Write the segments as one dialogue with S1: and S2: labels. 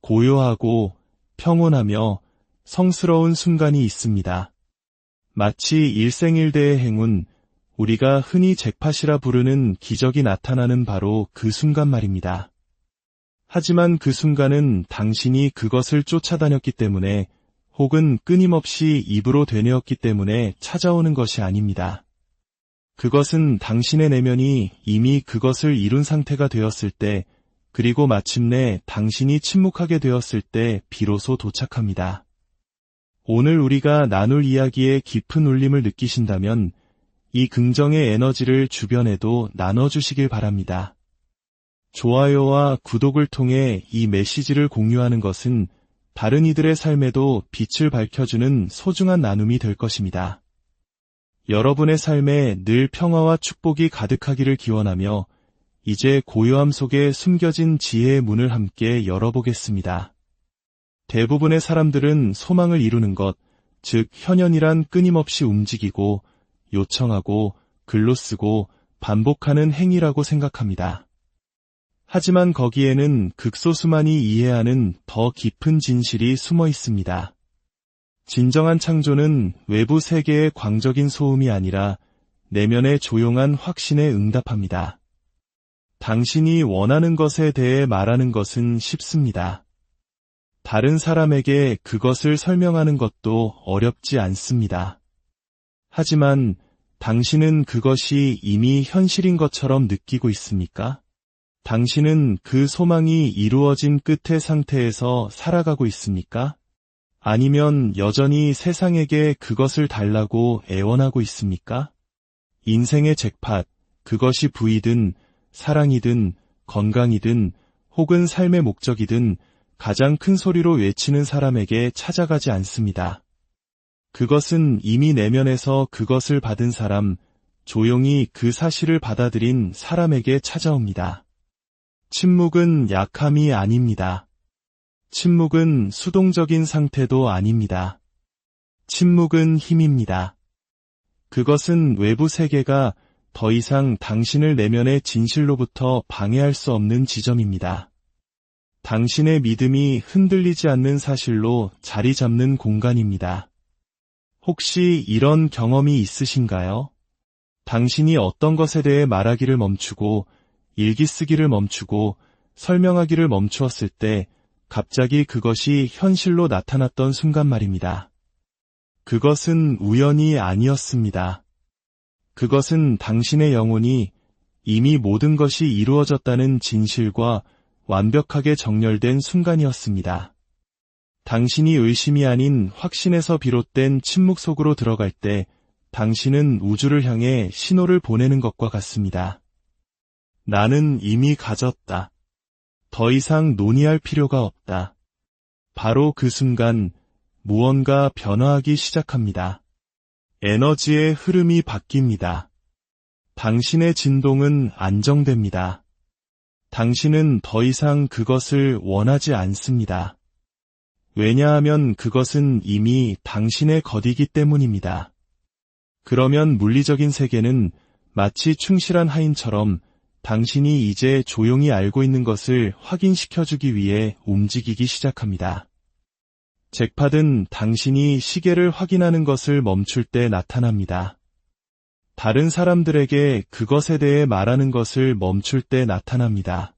S1: 고요하고 평온하며 성스러운 순간이 있습니다. 마치 일생일대의 행운, 우리가 흔히 잭팟이라 부르는 기적이 나타나는 바로 그 순간 말입니다. 하지만 그 순간은 당신이 그것을 쫓아다녔기 때문에 혹은 끊임없이 입으로 되뇌었기 때문에 찾아오는 것이 아닙니다. 그것은 당신의 내면이 이미 그것을 이룬 상태가 되었을 때, 그리고 마침내 당신이 침묵하게 되었을 때 비로소 도착합니다. 오늘 우리가 나눌 이야기의 깊은 울림을 느끼신다면 이 긍정의 에너지를 주변에도 나눠주시길 바랍니다. 좋아요와 구독을 통해 이 메시지를 공유하는 것은 다른 이들의 삶에도 빛을 밝혀주는 소중한 나눔이 될 것입니다. 여러분의 삶에 늘 평화와 축복이 가득하기를 기원하며 이제 고요함 속에 숨겨진 지혜의 문을 함께 열어보겠습니다. 대부분의 사람들은 소망을 이루는 것, 즉 현현이란 끊임없이 움직이고 요청하고 글로 쓰고 반복하는 행위라고 생각합니다. 하지만 거기에는 극소수만이 이해하는 더 깊은 진실이 숨어 있습니다. 진정한 창조는 외부 세계의 광적인 소음이 아니라 내면의 조용한 확신에 응답합니다. 당신이 원하는 것에 대해 말하는 것은 쉽습니다. 다른 사람에게 그것을 설명하는 것도 어렵지 않습니다. 하지만 당신은 그것이 이미 현실인 것처럼 느끼고 있습니까? 당신은 그 소망이 이루어진 끝의 상태에서 살아가고 있습니까? 아니면 여전히 세상에게 그것을 달라고 애원하고 있습니까? 인생의 잭팟, 그것이 부이든 사랑이든 건강이든 혹은 삶의 목적이든 가장 큰 소리로 외치는 사람에게 찾아가지 않습니다. 그것은 이미 내면에서 그것을 받은 사람, 조용히 그 사실을 받아들인 사람에게 찾아옵니다. 침묵은 약함이 아닙니다. 침묵은 수동적인 상태도 아닙니다. 침묵은 힘입니다. 그것은 외부 세계가 더 이상 당신을 내면의 진실로부터 방해할 수 없는 지점입니다. 당신의 믿음이 흔들리지 않는 사실로 자리 잡는 공간입니다. 혹시 이런 경험이 있으신가요? 당신이 어떤 것에 대해 말하기를 멈추고 일기 쓰기를 멈추고 설명하기를 멈추었을 때 갑자기 그것이 현실로 나타났던 순간 말입니다. 그것은 우연이 아니었습니다. 그것은 당신의 영혼이 이미 모든 것이 이루어졌다는 진실과 완벽하게 정렬된 순간이었습니다. 당신이 의심이 아닌 확신에서 비롯된 침묵 속으로 들어갈 때 당신은 우주를 향해 신호를 보내는 것과 같습니다. 나는 이미 가졌다. 더 이상 논의할 필요가 없다. 바로 그 순간 무언가 변화하기 시작합니다. 에너지의 흐름이 바뀝니다. 당신의 진동은 안정됩니다. 당신은 더 이상 그것을 원하지 않습니다. 왜냐하면 그것은 이미 당신의 것이기 때문입니다. 그러면 물리적인 세계는 마치 충실한 하인처럼 당신이 이제 조용히 알고 있는 것을 확인시켜주기 위해 움직이기 시작합니다. 잭팟은 당신이 시계를 확인하는 것을 멈출 때 나타납니다. 다른 사람들에게 그것에 대해 말하는 것을 멈출 때 나타납니다.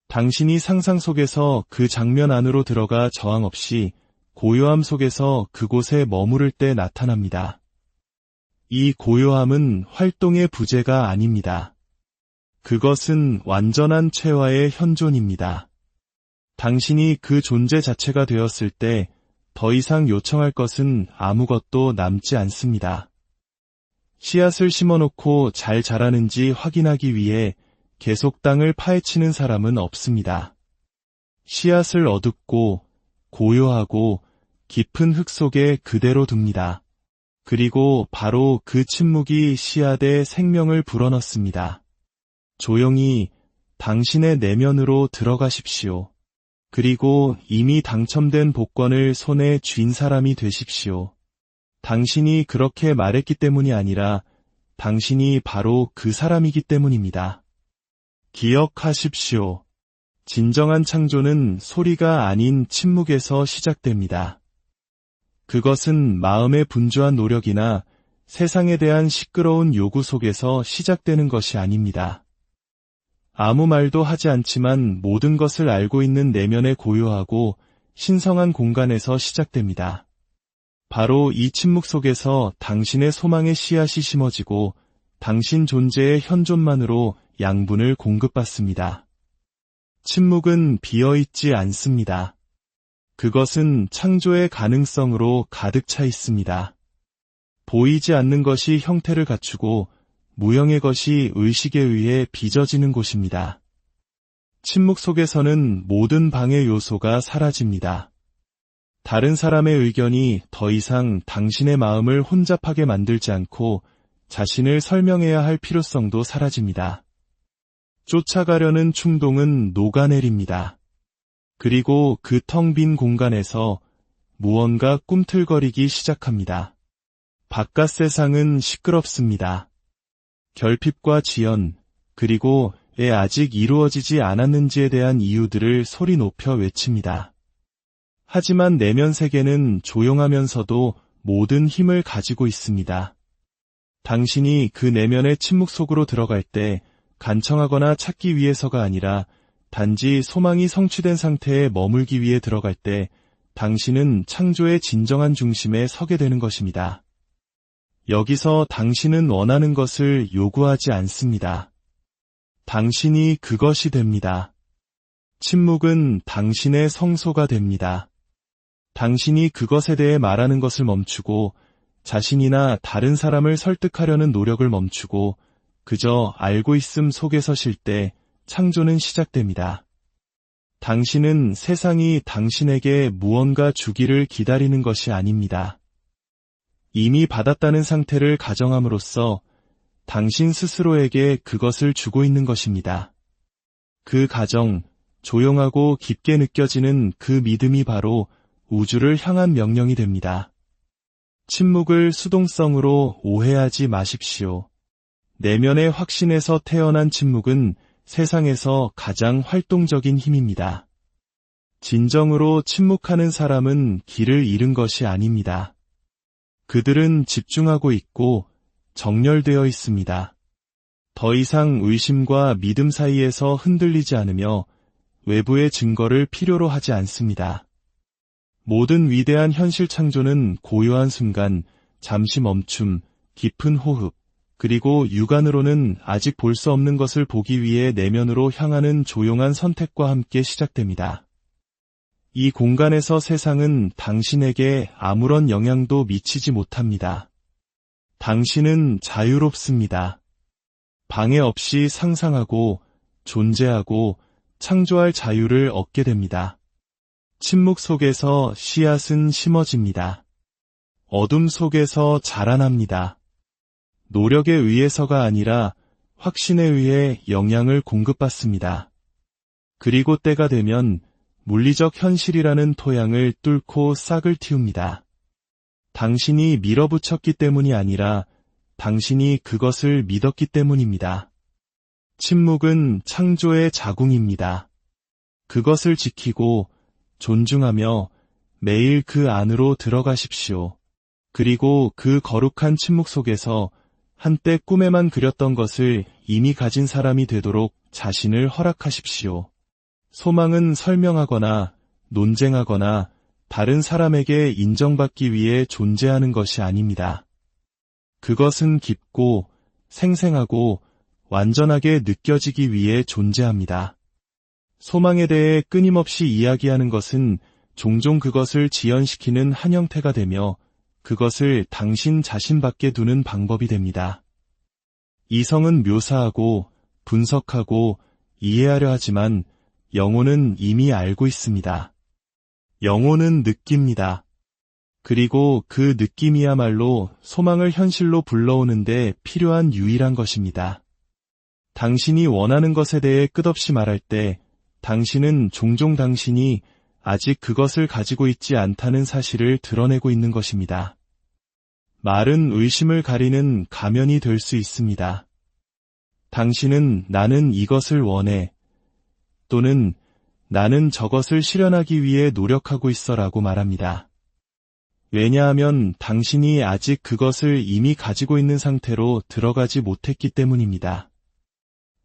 S1: 당신이 상상 속에서 그 장면 안으로 들어가 저항 없이 고요함 속에서 그곳에 머무를 때 나타납니다. 이 고요함은 활동의 부재가 아닙니다. 그것은 완전한 체화의 현존입니다. 당신이 그 존재 자체가 되었을 때 더 이상 요청할 것은 아무것도 남지 않습니다. 씨앗을 심어놓고 잘 자라는지 확인하기 위해 계속 땅을 파헤치는 사람은 없습니다. 씨앗을 어둡고 고요하고 깊은 흙 속에 그대로 둡니다. 그리고 바로 그 침묵이 씨앗에 생명을 불어넣습니다. 조용히 당신의 내면으로 들어가십시오. 그리고 이미 당첨된 복권을 손에 쥔 사람이 되십시오. 당신이 그렇게 말했기 때문이 아니라 당신이 바로 그 사람이기 때문입니다. 기억하십시오. 진정한 창조는 소리가 아닌 침묵에서 시작됩니다. 그것은 마음의 분주한 노력이나 세상에 대한 시끄러운 요구 속에서 시작되는 것이 아닙니다. 아무 말도 하지 않지만 모든 것을 알고 있는 내면의 고요하고 신성한 공간에서 시작됩니다. 바로 이 침묵 속에서 당신의 소망의 씨앗이 심어지고 당신 존재의 현존만으로 양분을 공급받습니다. 침묵은 비어있지 않습니다. 그것은 창조의 가능성으로 가득 차 있습니다. 보이지 않는 것이 형태를 갖추고 무형의 것이 의식에 의해 빚어지는 곳입니다. 침묵 속에서는 모든 방해 요소가 사라집니다. 다른 사람의 의견이 더 이상 당신의 마음을 혼잡하게 만들지 않고 자신을 설명해야 할 필요성도 사라집니다. 쫓아가려는 충동은 녹아내립니다. 그리고 그 텅 빈 공간에서 무언가 꿈틀거리기 시작합니다. 바깥 세상은 시끄럽습니다. 결핍과 지연, 그리고 왜 아직 이루어지지 않았는지에 대한 이유들을 소리 높여 외칩니다. 하지만 내면 세계는 조용하면서도 모든 힘을 가지고 있습니다. 당신이 그 내면의 침묵 속으로 들어갈 때 간청하거나 찾기 위해서가 아니라 단지 소망이 성취된 상태에 머물기 위해 들어갈 때 당신은 창조의 진정한 중심에 서게 되는 것입니다. 여기서 당신은 원하는 것을 요구하지 않습니다. 당신이 그것이 됩니다. 침묵은 당신의 성소가 됩니다. 당신이 그것에 대해 말하는 것을 멈추고 자신이나 다른 사람을 설득하려는 노력을 멈추고 그저 알고 있음 속에서 쉴 때 창조는 시작됩니다. 당신은 세상이 당신에게 무언가 주기를 기다리는 것이 아닙니다. 이미 받았다는 상태를 가정함으로써 당신 스스로에게 그것을 주고 있는 것입니다. 그 가정, 조용하고 깊게 느껴지는 그 믿음이 바로 우주를 향한 명령이 됩니다. 침묵을 수동성으로 오해하지 마십시오. 내면의 확신에서 태어난 침묵은 세상에서 가장 활동적인 힘입니다. 진정으로 침묵하는 사람은 길을 잃은 것이 아닙니다. 그들은 집중하고 있고 정렬되어 있습니다. 더 이상 의심과 믿음 사이에서 흔들리지 않으며 외부의 증거를 필요로 하지 않습니다. 모든 위대한 현실 창조는 고요한 순간, 잠시 멈춤, 깊은 호흡, 그리고 육안으로는 아직 볼 수 없는 것을 보기 위해 내면으로 향하는 조용한 선택과 함께 시작됩니다. 이 공간에서 세상은 당신에게 아무런 영향도 미치지 못합니다. 당신은 자유롭습니다. 방해 없이 상상하고 존재하고 창조할 자유를 얻게 됩니다. 침묵 속에서 씨앗은 심어집니다. 어둠 속에서 자라납니다. 노력에 의해서가 아니라 확신에 의해 영향을 공급받습니다. 그리고 때가 되면 물리적 현실이라는 토양을 뚫고 싹을 틔웁니다. 당신이 밀어붙였기 때문이 아니라 당신이 그것을 믿었기 때문입니다. 침묵은 창조의 자궁입니다. 그것을 지키고 존중하며 매일 그 안으로 들어가십시오. 그리고 그 거룩한 침묵 속에서 한때 꿈에만 그렸던 것을 이미 가진 사람이 되도록 자신을 허락하십시오. 소망은 설명하거나 논쟁하거나 다른 사람에게 인정받기 위해 존재하는 것이 아닙니다. 그것은 깊고 생생하고 완전하게 느껴지기 위해 존재합니다. 소망에 대해 끊임없이 이야기하는 것은 종종 그것을 지연시키는 한 형태가 되며 그것을 당신 자신 밖에 두는 방법이 됩니다. 이성은 묘사하고 분석하고 이해하려 하지만 영혼은 이미 알고 있습니다. 영혼은 느낍니다. 그리고 그 느낌이야말로 소망을 현실로 불러오는데 필요한 유일한 것입니다. 당신이 원하는 것에 대해 끝없이 말할 때 당신은 종종 당신이 아직 그것을 가지고 있지 않다는 사실을 드러내고 있는 것입니다. 말은 의심을 가리는 가면이 될 수 있습니다. 당신은 나는 이것을 원해 또는 나는 저것을 실현하기 위해 노력하고 있어라고 말합니다. 왜냐하면 당신이 아직 그것을 이미 가지고 있는 상태로 들어가지 못했기 때문입니다.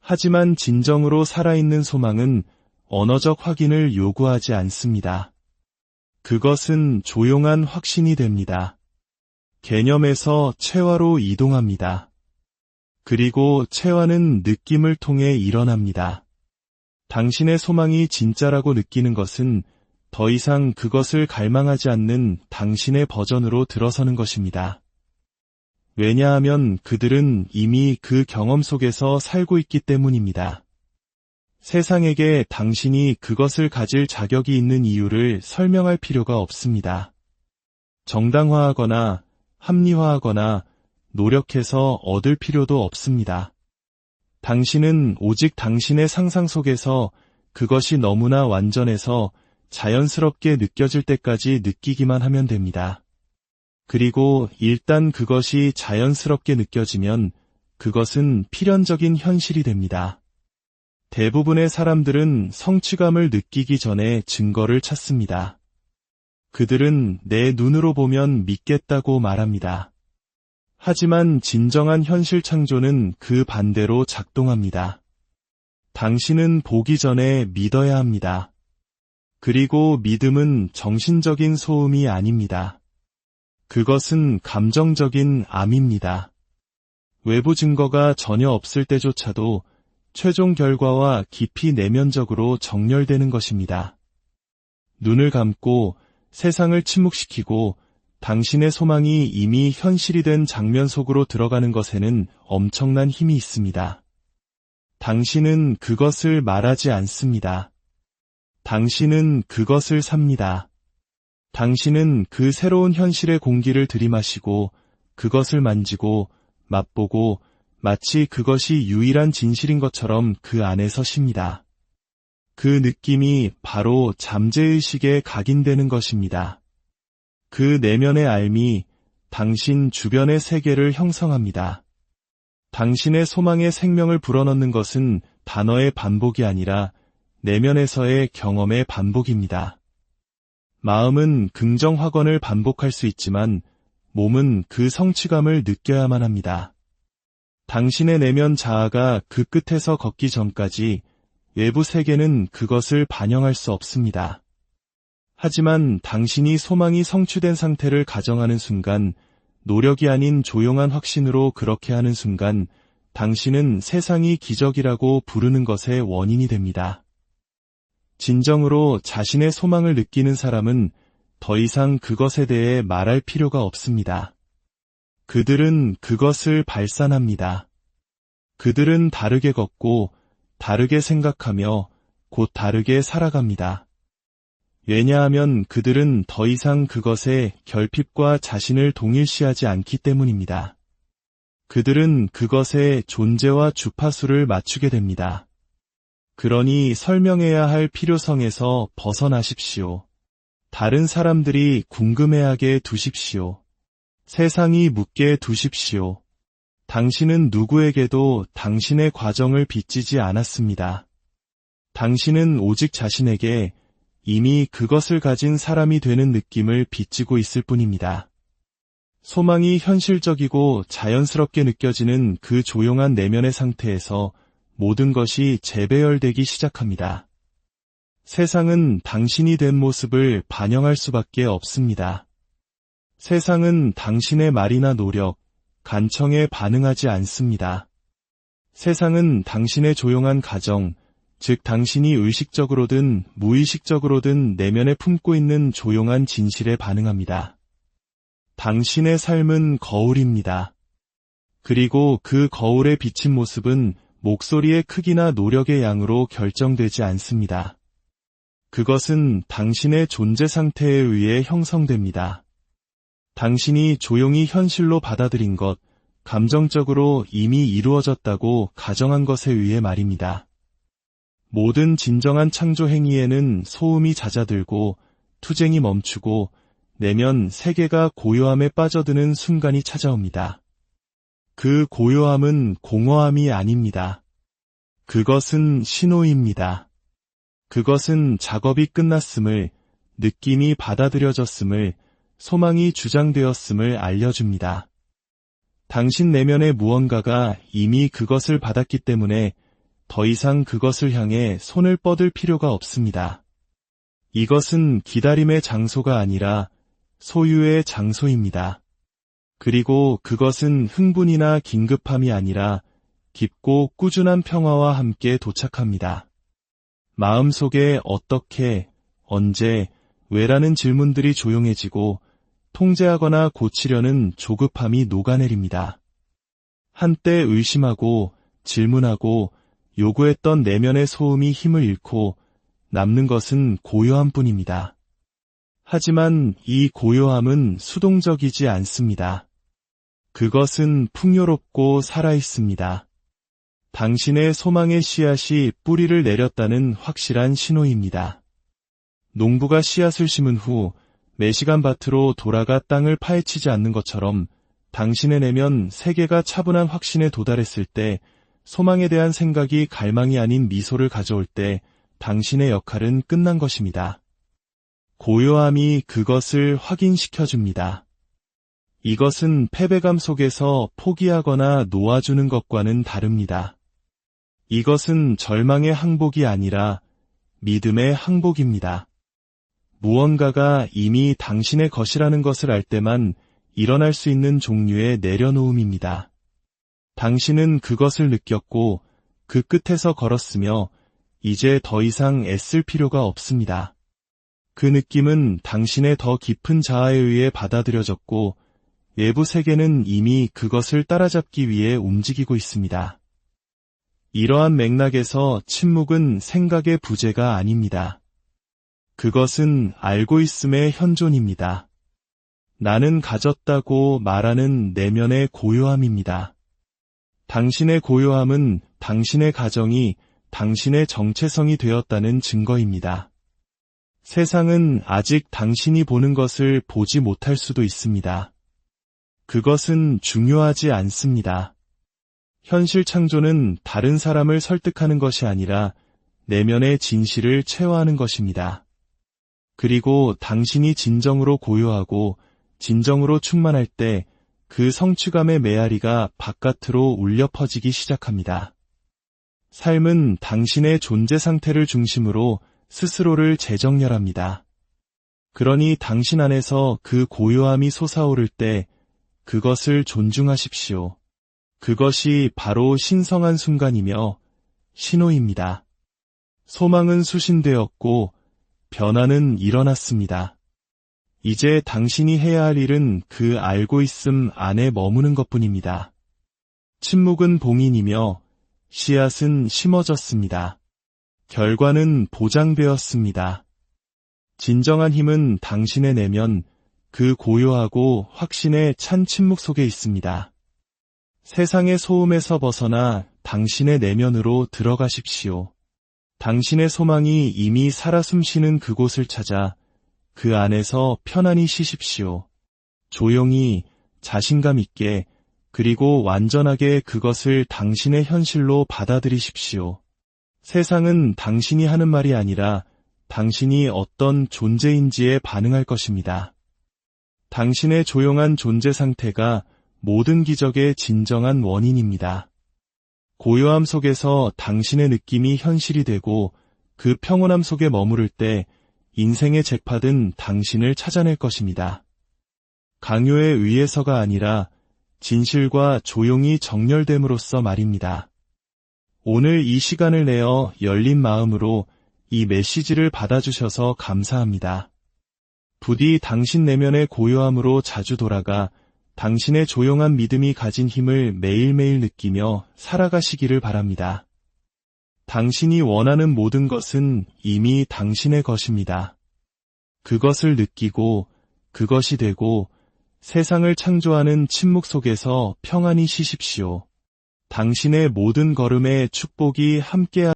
S1: 하지만 진정으로 살아있는 소망은 언어적 확인을 요구하지 않습니다. 그것은 조용한 확신이 됩니다. 개념에서 체화로 이동합니다. 그리고 체화는 느낌을 통해 일어납니다. 당신의 소망이 진짜라고 느끼는 것은 더 이상 그것을 갈망하지 않는 당신의 버전으로 들어서는 것입니다. 왜냐하면 그들은 이미 그 경험 속에서 살고 있기 때문입니다. 세상에게 당신이 그것을 가질 자격이 있는 이유를 설명할 필요가 없습니다. 정당화하거나 합리화하거나 노력해서 얻을 필요도 없습니다. 당신은 오직 당신의 상상 속에서 그것이 너무나 완전해서 자연스럽게 느껴질 때까지 느끼기만 하면 됩니다. 그리고 일단 그것이 자연스럽게 느껴지면 그것은 필연적인 현실이 됩니다. 대부분의 사람들은 성취감을 느끼기 전에 증거를 찾습니다. 그들은 내 눈으로 보면 믿겠다고 말합니다. 하지만 진정한 현실 창조는 그 반대로 작동합니다. 당신은 보기 전에 믿어야 합니다. 그리고 믿음은 정신적인 소음이 아닙니다. 그것은 감정적인 암입니다. 외부 증거가 전혀 없을 때조차도 최종 결과와 깊이 내면적으로 정렬되는 것입니다. 눈을 감고 세상을 침묵시키고 당신의 소망이 이미 현실이 된 장면 속으로 들어가는 것에는 엄청난 힘이 있습니다. 당신은 그것을 말하지 않습니다. 당신은 그것을 삽니다. 당신은 그 새로운 현실의 공기를 들이마시고 그것을 만지고 맛보고 마치 그것이 유일한 진실인 것처럼 그 안에서 쉽니다. 그 느낌이 바로 잠재의식에 각인되는 것입니다. 그 내면의 알미, 당신 주변의 세계를 형성합니다. 당신의 소망의 생명을 불어넣는 것은 단어의 반복이 아니라 내면에서의 경험의 반복입니다. 마음은 긍정 확언을 반복할 수 있지만 몸은 그 성취감을 느껴야만 합니다. 당신의 내면 자아가 그 끝에서 걷기 전까지 외부 세계는 그것을 반영할 수 없습니다. 하지만 당신이 소망이 성취된 상태를 가정하는 순간, 노력이 아닌 조용한 확신으로 그렇게 하는 순간, 당신은 세상이 기적이라고 부르는 것의 원인이 됩니다. 진정으로 자신의 소망을 느끼는 사람은 더 이상 그것에 대해 말할 필요가 없습니다. 그들은 그것을 발산합니다. 그들은 다르게 걷고 다르게 생각하며 곧 다르게 살아갑니다. 왜냐하면 그들은 더 이상 그것에 결핍과 자신을 동일시하지 않기 때문입니다. 그들은 그것의 존재와 주파수를 맞추게 됩니다. 그러니 설명해야 할 필요성에서 벗어나십시오. 다른 사람들이 궁금해하게 두십시오. 세상이 묻게 두십시오. 당신은 누구에게도 당신의 과정을 빚지지 않았습니다. 당신은 오직 자신에게 이미 그것을 가진 사람이 되는 느낌을 빚지고 있을 뿐입니다. 소망이 현실적이고 자연스럽게 느껴지는 그 조용한 내면의 상태에서 모든 것이 재배열되기 시작합니다. 세상은 당신이 된 모습을 반영할 수밖에 없습니다. 세상은 당신의 말이나 노력, 간청에 반응하지 않습니다. 세상은 당신의 조용한 가정, 즉 당신이 의식적으로든 무의식적으로든 내면에 품고 있는 조용한 진실에 반응합니다. 당신의 삶은 거울입니다. 그리고 그 거울에 비친 모습은 목소리의 크기나 노력의 양으로 결정되지 않습니다. 그것은 당신의 존재 상태에 의해 형성됩니다. 당신이 조용히 현실로 받아들인 것, 감정적으로 이미 이루어졌다고 가정한 것에 의해 말입니다. 모든 진정한 창조 행위에는 소음이 잦아들고 투쟁이 멈추고 내면 세계가 고요함에 빠져드는 순간이 찾아옵니다. 그 고요함은 공허함이 아닙니다. 그것은 신호입니다. 그것은 작업이 끝났음을, 느낌이 받아들여졌음을, 소망이 주장되었음을 알려줍니다. 당신 내면의 무언가가 이미 그것을 받았기 때문에 더 이상 그것을 향해 손을 뻗을 필요가 없습니다. 이것은 기다림의 장소가 아니라 소유의 장소입니다. 그리고 그것은 흥분이나 긴급함이 아니라 깊고 꾸준한 평화와 함께 도착합니다. 마음속에 어떻게, 언제, 왜라는 질문들이 조용해지고 통제하거나 고치려는 조급함이 녹아내립니다. 한때 의심하고 질문하고 요구했던 내면의 소음이 힘을 잃고 남는 것은 고요함 뿐입니다. 하지만 이 고요함은 수동적이지 않습니다. 그것은 풍요롭고 살아있습니다. 당신의 소망의 씨앗이 뿌리를 내렸다는 확실한 신호입니다. 농부가 씨앗을 심은 후 매시간 밭으로 돌아가 땅을 파헤치지 않는 것처럼 당신의 내면 세계가 차분한 확신에 도달했을 때, 소망에 대한 생각이 갈망이 아닌 미소를 가져올 때 당신의 역할은 끝난 것입니다. 고요함이 그것을 확인시켜줍니다. 이것은 패배감 속에서 포기하거나 놓아주는 것과는 다릅니다. 이것은 절망의 항복이 아니라 믿음의 항복입니다. 무언가가 이미 당신의 것이라는 것을 알 때만 일어날 수 있는 종류의 내려놓음입니다. 당신은 그것을 느꼈고 그 끝에서 걸었으며 이제 더 이상 애쓸 필요가 없습니다. 그 느낌은 당신의 더 깊은 자아에 의해 받아들여졌고 외부 세계는 이미 그것을 따라잡기 위해 움직이고 있습니다. 이러한 맥락에서 침묵은 생각의 부재가 아닙니다. 그것은 알고 있음의 현존입니다. 나는 가졌다고 말하는 내면의 고요함입니다. 당신의 고요함은 당신의 가정이 당신의 정체성이 되었다는 증거입니다. 세상은 아직 당신이 보는 것을 보지 못할 수도 있습니다. 그것은 중요하지 않습니다. 현실 창조는 다른 사람을 설득하는 것이 아니라 내면의 진실을 체화하는 것입니다. 그리고 당신이 진정으로 고요하고 진정으로 충만할 때 그 성취감의 메아리가 바깥으로 울려 퍼지기 시작합니다. 삶은 당신의 존재 상태를 중심으로 스스로를 재정렬합니다. 그러니 당신 안에서 그 고요함이 솟아오를 때 그것을 존중하십시오. 그것이 바로 신성한 순간이며 신호입니다. 소망은 수신되었고 변화는 일어났습니다. 이제 당신이 해야 할 일은 그 알고 있음 안에 머무는 것뿐입니다. 침묵은 봉인이며 씨앗은 심어졌습니다. 결과는 보장되었습니다. 진정한 힘은 당신의 내면, 그 고요하고 확신의 찬 침묵 속에 있습니다. 세상의 소음에서 벗어나 당신의 내면으로 들어가십시오. 당신의 소망이 이미 살아 숨쉬는 그곳을 찾아 그 안에서 편안히 쉬십시오. 조용히, 자신감 있게, 그리고 완전하게 그것을 당신의 현실로 받아들이십시오. 세상은 당신이 하는 말이 아니라 당신이 어떤 존재인지에 반응할 것입니다. 당신의 조용한 존재 상태가 모든 기적의 진정한 원인입니다. 고요함 속에서 당신의 느낌이 현실이 되고 그 평온함 속에 머무를 때 인생의 잭팟은 당신을 찾아낼 것입니다. 강요에 의해서가 아니라 진실과 조용히 정렬됨으로써 말입니다. 오늘 이 시간을 내어 열린 마음으로 이 메시지를 받아주셔서 감사합니다. 부디 당신 내면의 고요함으로 자주 돌아가 당신의 조용한 믿음이 가진 힘을 매일매일 느끼며 살아가시기를 바랍니다. 당신이 원하는 모든 것은 이미 당신의 것입니다. 그것을 느끼고 그것이 되고 세상을 창조하는 침묵 속에서 평안히 쉬십시오. 당신의 모든 걸음에 축복이 함께하